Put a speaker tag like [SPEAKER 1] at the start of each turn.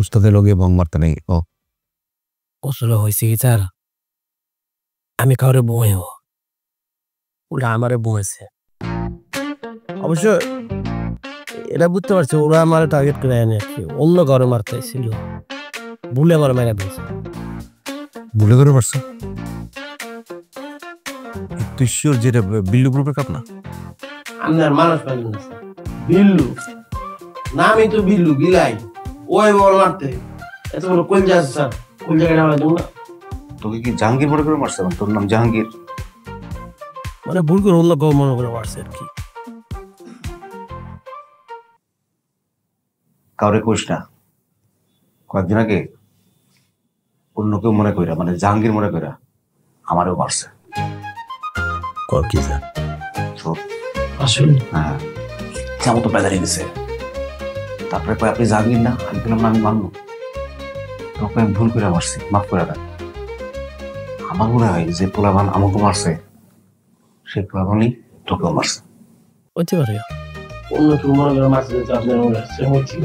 [SPEAKER 1] উস্তাদের লগে বং মারতে নেই ও
[SPEAKER 2] আসলে হয়েছে কি স্যার, আমি কাউরে বইও ওরা আমারে বয়েছে। অবশ্য এটা বুঝতে পারছি ওরা আমার টার্গেট করে আনে আর কি, অন্য কাউরে মারতে ছিল, ভুলে আমার মেরে দিয়েছে।
[SPEAKER 1] ভুলে করে পারছে? তুই শিওর যেটা বিল্লু গ্রুপের কাপ না?
[SPEAKER 2] আমি আর মানুষ পাইলাম না স্যার। বিল্লু নামই তো বিল্লু, বিলাই ওই বল মারতে এত বড় কলজা আছে স্যার, কোন জায়গায় আমরা দেবো না।
[SPEAKER 1] তোকে কি জাহাঙ্গীর মনে করে মারছে? তোর নাম জাহাঙ্গীর?
[SPEAKER 2] মানে ভুল করে অন্য কেউ মনে করে মারছে আর কি।
[SPEAKER 1] কাউরে কোষ না, কয়েকদিন আগে অন্য কেউ মনে কইরা মানে জাহাঙ্গীর মনে কইরা আমারও মারছে।
[SPEAKER 2] কি স্যার?
[SPEAKER 1] সব
[SPEAKER 2] আসলে
[SPEAKER 1] হ্যাঁ যেমন তো বেদারি দিছে। তারপরে কয় আপনি জাহাঙ্গীর না? আমি বললাম না আমি মানবো, তোকে আমি ভুল করে মারছি, মাফ করে দেন। আমার মনে হয় যে পোলাবান আমাকে মারছে সেই পোলাবানই তোকেও মারছে।
[SPEAKER 2] হইতে পারে অন্য কেউ মনে করে মারছে, আপনার মনে হচ্ছে